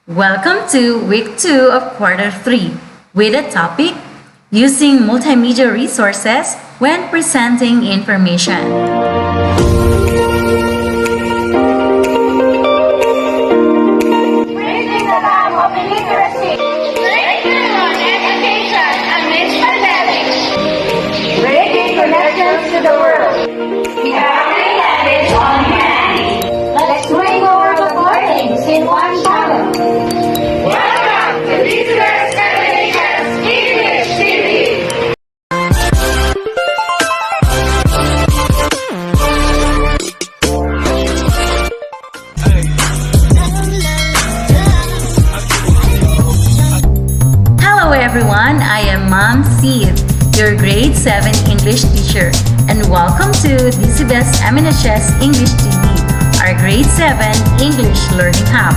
Welcome to week 2 of quarter 3 with a topic using multimedia resources when presenting information. Bridging the gap of illiteracy. Breakthrough on education amidst pandemic. Bridging connections to the world. Gathering habits on hand. Let's bring the world of learnings in one channel. Welcome to Visitors Communications English TV. Hello everyone, I am Mom Sid, your grade 7 English teacher, and welcome to DCBES MNHS English TV, our grade 7 English Learning Hub.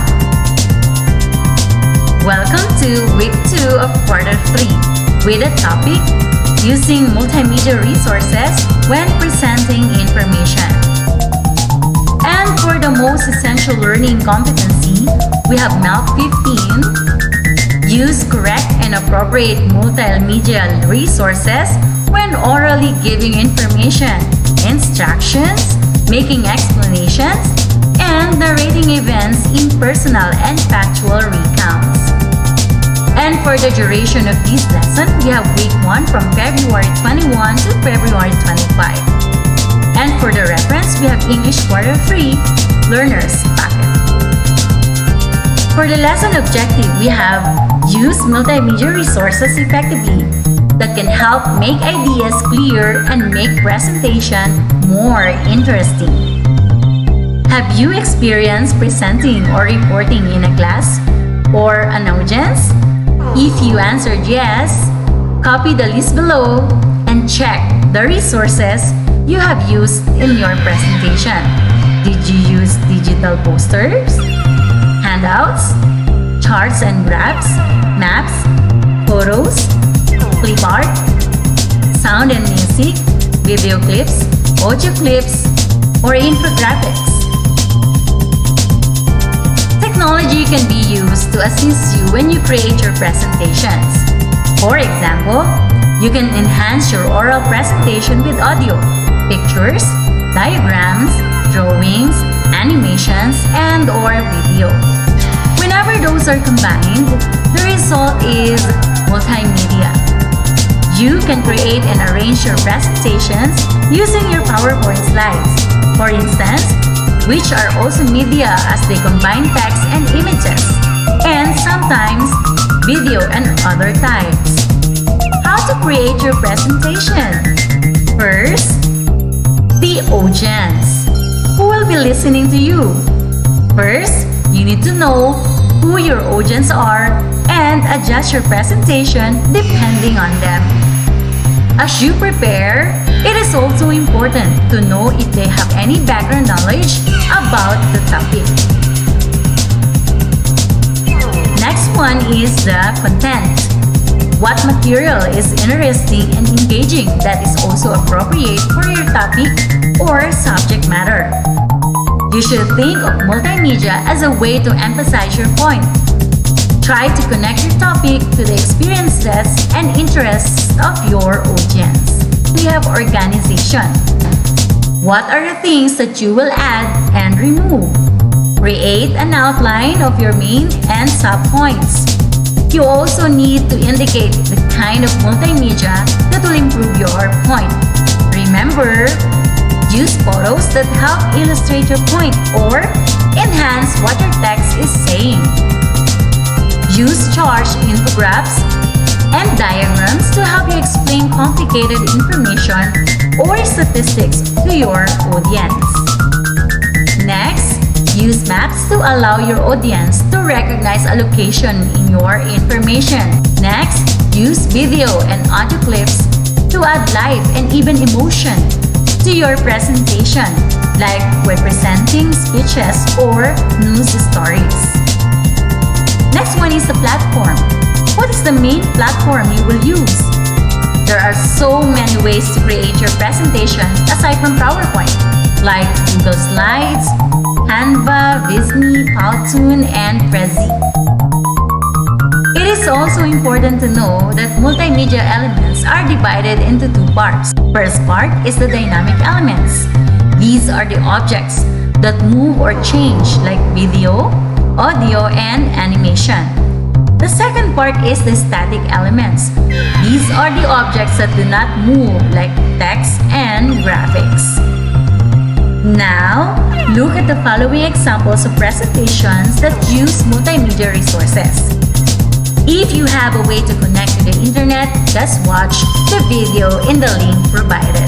Welcome to week 2 of quarter 3 with a topic using multimedia resources when presenting information. And for the most essential learning competency, we have MELT 15. Use correct and appropriate multimedia resources when orally giving information, instructions, making explanations, and narrating events in personal and factual recounts. And for the duration of this lesson, we have week 1 from February 21 to February 25. And for the reference, we have English quarter 3 learners packet. For the lesson objective, we have use multimedia resources effectively that can help make ideas clear and make presentation more interesting. Have you experienced presenting or reporting in a class or an audience? If you answered yes, copy the list below and check the resources you have used in your presentation. Did you use digital posters, handouts, charts and graphs, maps, photos, clip art, sound and music, video clips, audio clips, or infographics? Technology can be used to assist you when you create your presentations. For example, you can enhance your oral presentation with audio, pictures, diagrams, drawings, animations, and/or video. Whenever those are combined, the result is multimedia. You can create and arrange your presentations using your PowerPoint slides, for instance, which are also media as they combine text and images, and sometimes video and other types. How to create your presentation? First, the audience. Who will be listening to you? First, you need to know who your audience are and adjust your presentation depending on them. As you prepare, it is also important to know if they have any background knowledge about the topic. Next one is the content. What material is interesting and engaging that is also appropriate for your topic or subject matter? You should think of multimedia as a way to emphasize your point. Try to connect your topic to the experiences and interests of your audience. We have organization. What are the things that you will add and remove? Create an outline of your main and sub-points. You also need to indicate the kind of multimedia that will improve your point. Remember, use photos that help illustrate your point or enhance what your text is saying. Use charts, infographics, and diagrams to help you explain complicated information or statistics to your audience. Next, use maps to allow your audience to recognize a location in your information. Next, use video and audio clips to add life and even emotion to your presentation, like when presenting speeches or news stories. Next one is the platform. What is the main platform you will use? There are so many ways to create your presentation aside from PowerPoint, like Google Slides, Canva, Visme, Powtoon, and Prezi. is also important to know that multimedia elements are divided into two parts. First part is the dynamic elements. These are the objects that move or change like video, audio, and animation. The second part is the static elements. These are the objects that do not move like text and graphics. Now, look at the following examples of presentations that use multimedia resources. If you have a way to connect to the internet, just watch the video in the link provided.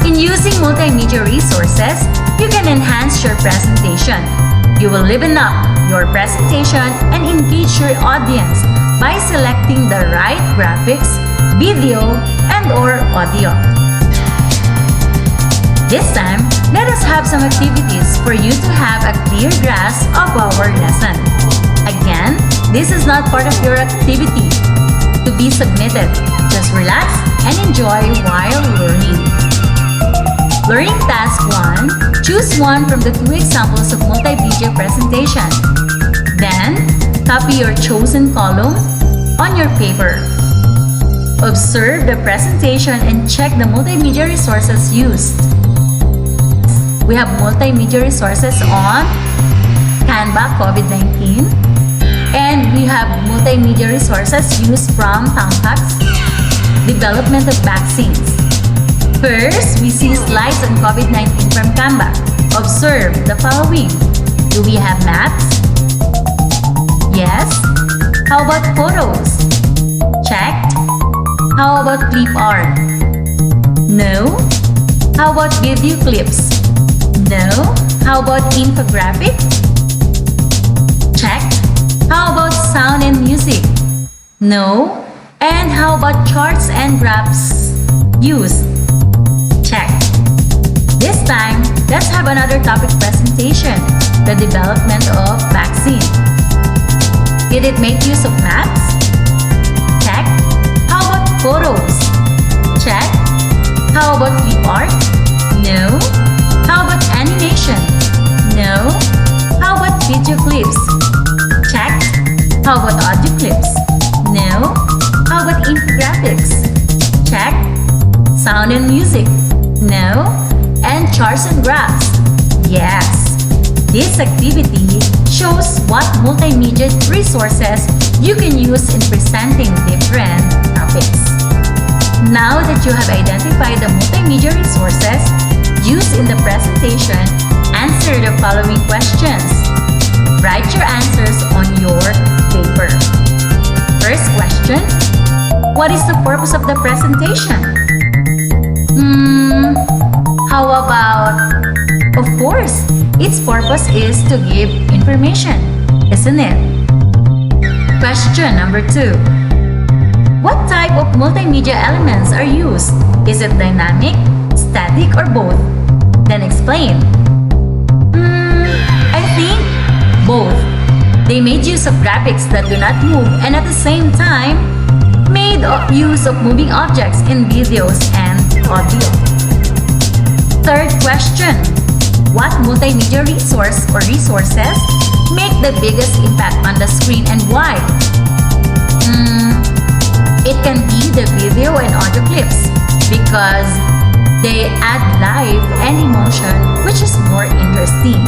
In using multimedia resources, you can enhance your presentation. You will liven up your presentation and engage your audience by selecting the right graphics, video, and/or audio. This time, let us have some activities for you to have a clear grasp of our lesson. Again, this is not part of your activity to be submitted. Just relax and enjoy while learning. Learning Task 1, choose one from the two examples of multimedia presentation. Then, copy your chosen column on your paper. Observe the presentation and check the multimedia resources used. We have multimedia resources on Canva COVID-19, and we have multimedia resources used from Tampax, development of vaccines. First, we see slides on COVID-19 from Canva. Observe the following. Do we have maps? Yes. How about photos? Checked. How about clip art? No. How about video clips? No. How about infographic? Check. How about sound and music? No. And how about charts and graphs used? Check. This time, let's have another topic presentation, the development of vaccine. Did it make use of maps? Check. How about photos? Check. How about clip art? No. How about animation? No. How about video clips? Check. How about audio clips? No. How about infographics? Check. Sound and music? No. And charts and graphs? Yes. This activity shows what multimedia resources you can use in presenting different topics. Now that you have identified the multimedia resources used in the presentation, answer the following questions. Write your answers on your paper. First question, what is the purpose of the presentation? How about, of course, its purpose is to give information, isn't it? Question number 2. What type of multimedia elements are used? Is it dynamic, static, or both? Then explain. I think both. They made use of graphics that do not move and at the same time made use of moving objects in videos and audio. Third question. What multimedia resource or resources make the biggest impact on the screen and why? It can be the video and audio clips because they add life and emotion, which is more interesting.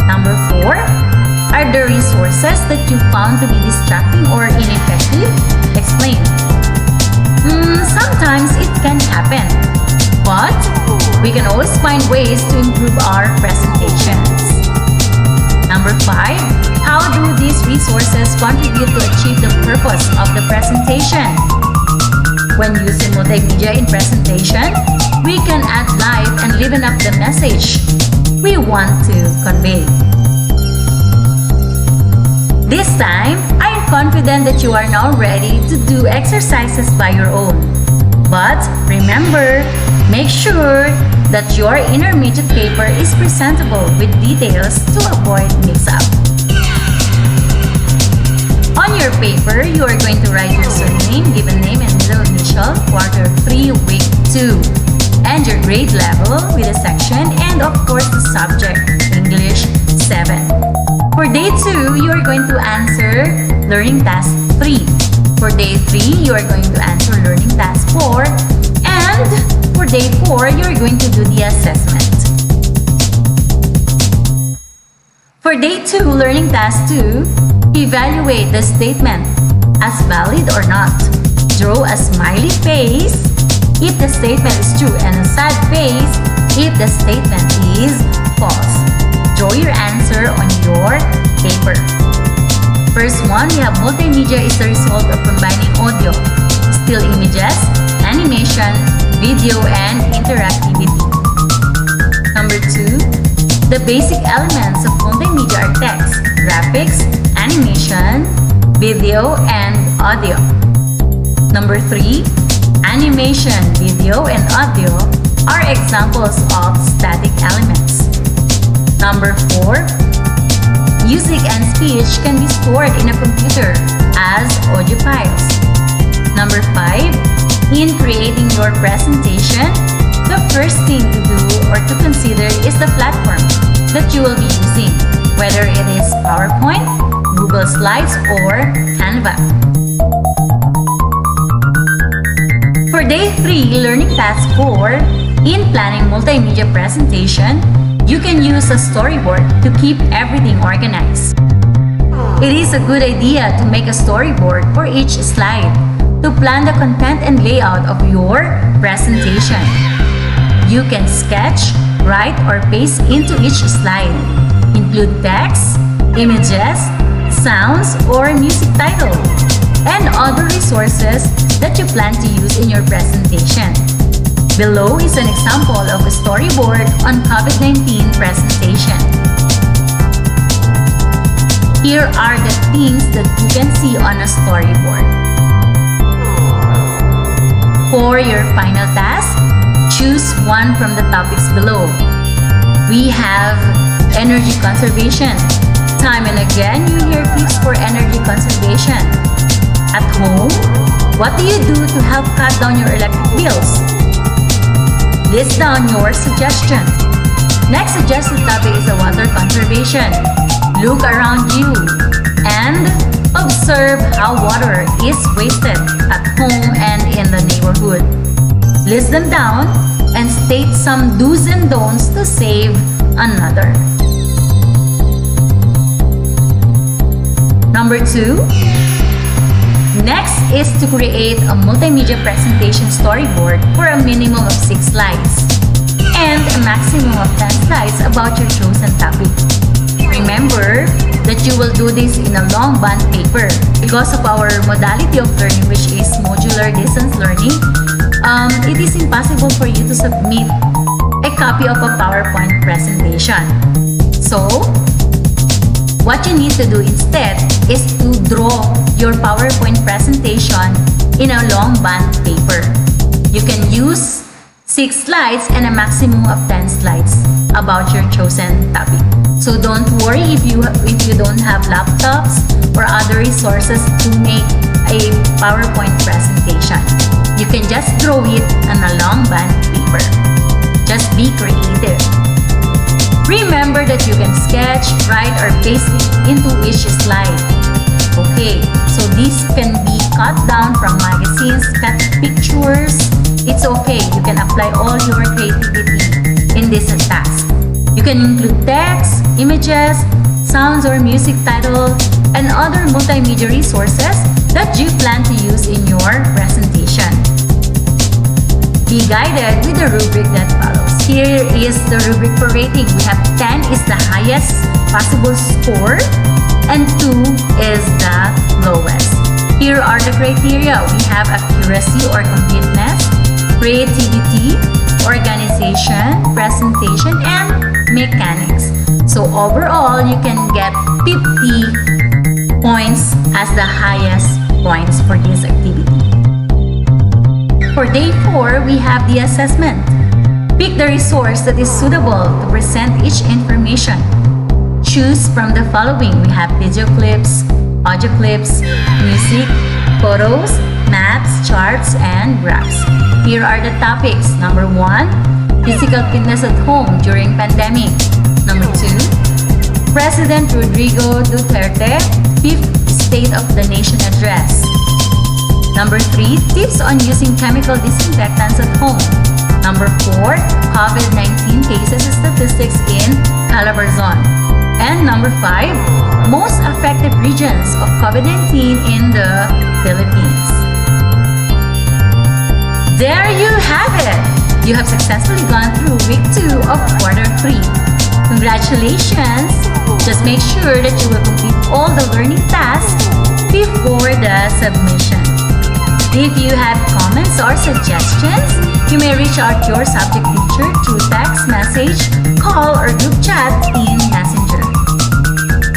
Number 4. Are there resources that you found to be distracting or ineffective? Explain. Sometimes it can happen, but we can always find ways to improve our presentations. Number 5. How do these resources contribute to achieve the purpose of the presentation? When using multimedia in presentation, we can add life and liven up the message we want to convey. This time, I am confident that you are now ready to do exercises by your own. But remember, make sure that your intermediate paper is presentable with details to avoid mix-up. On your paper, you are going to write your surname, given name, and middle initial, quarter 3, week 2, and your grade level with a section, and of course the subject, English 7. For day 2, you are going to answer learning task 3. For day 3, you are going to answer learning task 4. And for day 4, you are going to do the assessment. For day 2, learning task 2, evaluate the statement as valid or not. Draw a smiley face if the statement is true and a sad face if the statement is false. Draw your answer on your paper. First one, we have multimedia is the result of combining audio, still images, animation, video, and interactivity. Number 2, the basic elements of multimedia are text, graphics, animation, video, and audio. Number 3, animation, video, and audio are examples of static elements. Number 4, music and speech can be stored in a computer as audio files. Number 5, in creating your presentation, the first thing to do or to consider is the platform that you will be using, whether it is PowerPoint, Google Slides, or Canva. For day 3, learning task 4, in planning multimedia presentation, you can use a storyboard to keep everything organized. It is a good idea to make a storyboard for each slide to plan the content and layout of your presentation. You can sketch, write, or paste into each slide. Include text, images, sounds, or music title, and other resources that you plan to use in your presentation. Below is an example of a storyboard on COVID-19 presentation. Here are the things that you can see on a storyboard. For your final task, choose one from the topics below. We have energy conservation. Time and again, you hear tips for energy conservation. At home, what do you do to help cut down your electric bills? List down your suggestions. Next suggested topic is water conservation. Look around you and observe how water is wasted at home and in the neighborhood. List them down and state some do's and don'ts to save another. Number 2. Next is to create a multimedia presentation storyboard for a minimum of 6 slides and a maximum of 10 slides about your chosen topic. Remember that you will do this in a long bond paper. Because of our modality of learning, which is modular distance learning, it is impossible for you to submit a copy of a PowerPoint presentation. So, what you need to do instead is to draw your PowerPoint presentation in a long bond paper. You can use 6 slides and a maximum of 10 slides about your chosen topic. So don't worry if you don't have laptops or other resources to make a PowerPoint presentation. You can just draw it on a long bond paper. Just be creative. Remember that you can sketch, write, or paste it into each slide. Okay, so this can be cut down from magazines, cut pictures. It's okay, you can apply all your creativity in this task. You can include text, images, sounds or music title, and other multimedia resources that you plan to use in your presentation. Be guided with the rubric that follows. Here is the rubric for rating. We have 10 is the highest possible score and 2 is the lowest. Here are the criteria. We have accuracy or completeness, creativity, organization, presentation, and mechanics. So overall, you can get 50 points as the highest points for this activity. For day 4, we have the assessment. Pick the resource that is suitable to present each information. Choose from the following. We have video clips, audio clips, music, photos, maps, charts, and graphs. Here are the topics. Number 1, physical fitness at home during pandemic. Number 2, President Rodrigo Duterte, 5th State of the Nation Address. Number 3, tips on using chemical disinfectants at home. Number 4, COVID-19 cases statistics in Calabarzon. And number 5, most affected regions of COVID-19 in the Philippines. There you have it! You have successfully gone through week 2 of quarter 3. Congratulations! Just make sure that you will complete all the learning tasks before the submission. If you have comments or suggestions, you may reach out to your subject teacher through text message, call, or group chat in Messenger.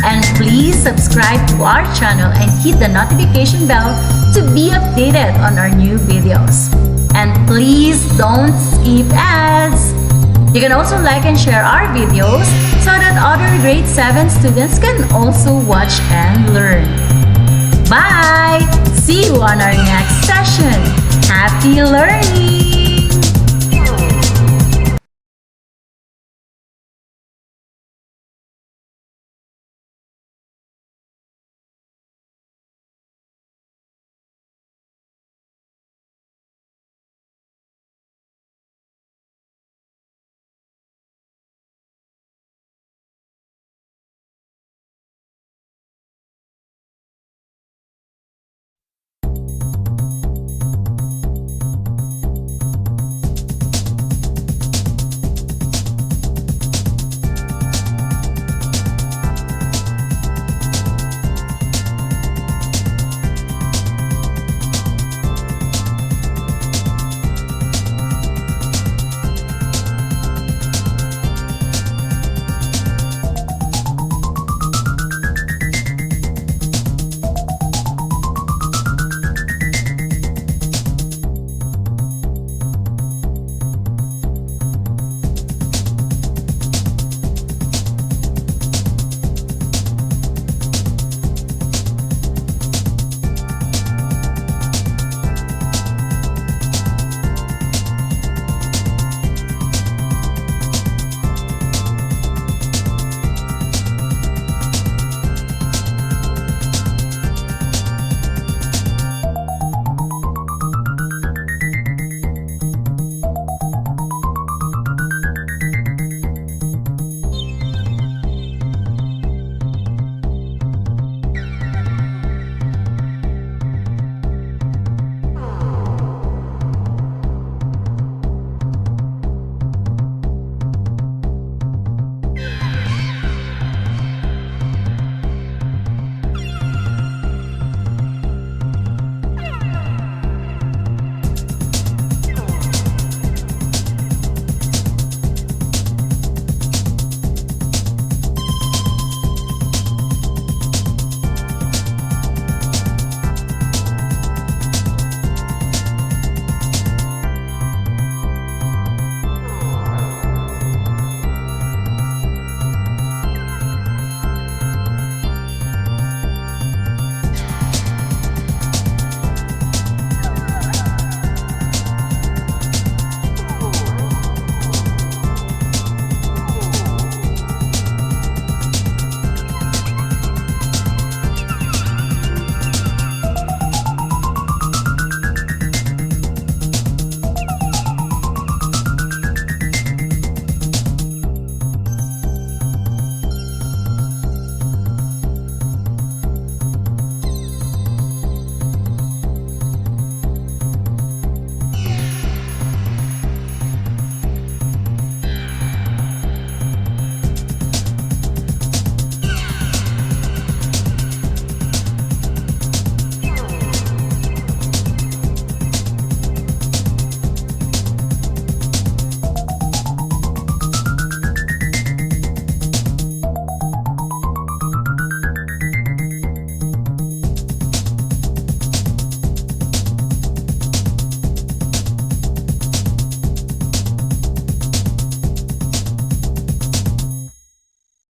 And please subscribe to our channel and hit the notification bell to be updated on our new videos. And please don't skip ads! You can also like and share our videos so that other grade 7 students can also watch and learn. Bye! See you on our next session. Happy learning!